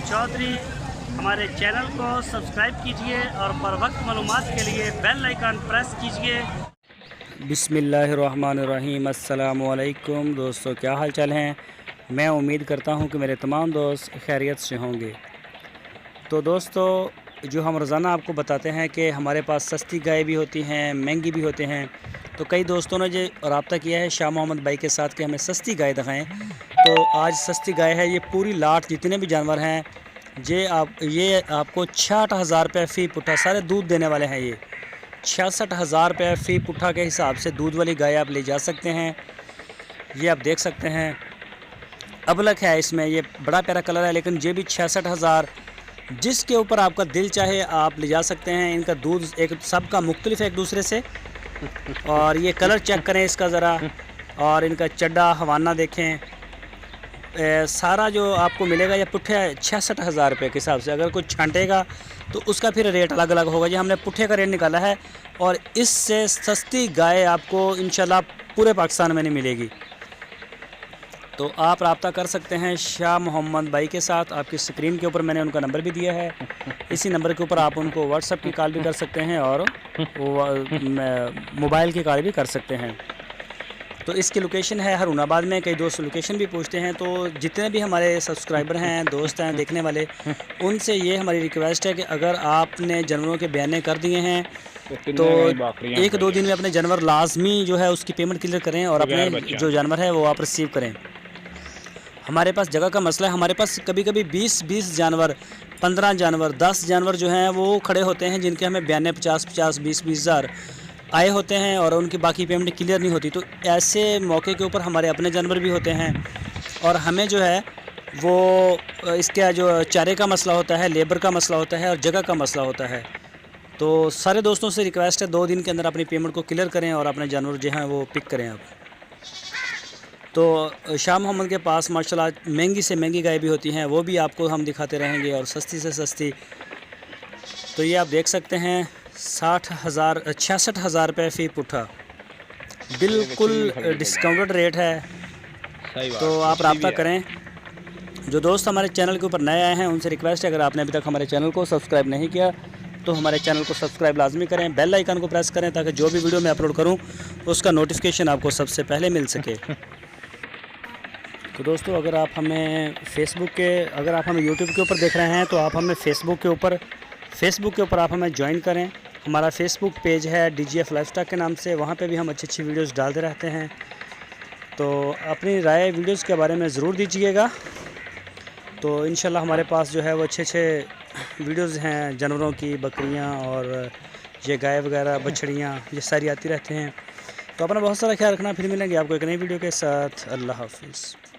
चौधरी। हमारे चैनल को सब्सक्राइब कीजिए और बर वक्त मालूमात के लिए बेल आइकन प्रेस कीजिए। बिस्मिल्लाहिर्रहमानिर्रहीम। अस्सलामुअलैकुम दोस्तों, क्या हाल चाल हैं। मैं उम्मीद करता हूं कि मेरे तमाम दोस्त खैरियत से होंगे। तो दोस्तों, जो हम रोज़ाना आपको बताते हैं कि हमारे पास सस्ती गाय भी होती हैं, महंगी भी होते हैं। तो कई दोस्तों ने जो रब्ता किया है शाह मोहम्मद भाई के साथ कि हमें सस्ती गाय दिखाएं। तो आज सस्ती गाय है, ये पूरी लाट जितने भी जानवर हैं ये आपको 66,000 रुपये फ़ी पुट्ठा, सारे दूध देने वाले हैं। ये 66,000 रुपये फ़ी पुट्ठा के हिसाब से दूध वाली गाय आप ले जा सकते हैं। ये आप देख सकते हैं, अबलक है इसमें, ये बड़ा प्यारा कलर है। लेकिन ये भी 66,000, जिसके ऊपर आपका दिल चाहे आप ले जा सकते हैं। इनका दूध एक सबका मुख्तलिफ है एक दूसरे से। और ये कलर चेक करें इसका ज़रा, और इनका चड्डा हवाना देखें। सारा जो आपको मिलेगा ये पुट्ठे 66,000 रुपये के हिसाब से। अगर कोई छांटेगा तो उसका फिर रेट अलग अलग होगा। ये हमने पुट्ठे का रेट निकाला है, और इससे सस्ती गाय आपको इंशाल्लाह पूरे पाकिस्तान में नहीं मिलेगी। तो आप रब्ता कर सकते हैं शाह मोहम्मद भाई के साथ। आपकी स्क्रीन के ऊपर मैंने उनका नंबर भी दिया है। इसी नंबर के ऊपर आप उनको व्हाट्सएप की कॉल भी कर सकते हैं और मोबाइल की कॉल भी कर सकते हैं। तो इसकी लोकेशन है हरुणाबाद में। कई दोस्त लोकेशन भी पूछते हैं, तो जितने भी हमारे सब्सक्राइबर हैं, दोस्त हैं, देखने वाले, उनसे ये हमारी रिक्वेस्ट है कि अगर आपने जानवरों के बयाने कर दिए हैं तो 1-2 दिन में अपने जानवर लाजमी जो है उसकी पेमेंट क्लियर करें और अपने जो जानवर है वो आप रिसीव करें। हमारे पास जगह का मसला है। हमारे पास कभी कभी 20 जानवर, 15 जानवर, 10 जानवर जो हैं वो खड़े होते हैं, जिनके हमें बयाने 50-50, 20-20 हज़ार आए होते हैं और उनकी बाकी पेमेंट क्लियर नहीं होती। तो ऐसे मौके के ऊपर हमारे अपने जानवर भी होते हैं, और हमें जो है वो इसका जो चारे का मसला होता है, लेबर का मसला होता है और जगह का मसला होता है। तो सारे दोस्तों से रिक्वेस्ट है 2 दिन के अंदर अपनी पेमेंट को क्लियर करें और अपने जानवर जो हैं वो पिक करें आप। तो शाह मोहम्मद के पास माशाल्लाह महंगी से महंगी गाय भी होती हैं, वो भी आपको हम दिखाते रहेंगे, और सस्ती से सस्ती। तो ये आप देख सकते हैं 66,000 रुपये फ़ी पुट्ठा, बिल्कुल डिस्काउंटेड रेट है। तो आप रब्ता करें। जो दोस्त हमारे चैनल के ऊपर नए आए हैं उनसे रिक्वेस्ट है, अगर आपने अभी तक हमारे चैनल को सब्सक्राइब नहीं किया तो हमारे चैनल को सब्सक्राइब लाजमी करें, बेल आइकन को प्रेस करें, ताकि जो भी वीडियो मैं अपलोड करूं उसका नोटिफिकेशन आपको सबसे पहले मिल सके। तो दोस्तों, अगर आप हमें यूट्यूब के ऊपर देख रहे हैं तो आप हमें फेसबुक के ऊपर आप हमें ज्वाइन करें। हमारा फेसबुक पेज है DGF लाइफस्टाइल के नाम से, वहाँ पे भी हम अच्छी वीडियोस डालते रहते हैं। तो अपनी राय वीडियोस के बारे में ज़रूर दीजिएगा। तो इंशाल्लाह हमारे पास जो है वो अच्छे वीडियोस हैं जानवरों की, बकरियां और ये गाय वगैरह, बछड़ियाँ, ये सारी आती रहते हैं। तो अपना बहुत सारा ख्याल रखना। फिर मिलेंगे आपको एक नई वीडियो के साथ। अल्लाह हाफिज़।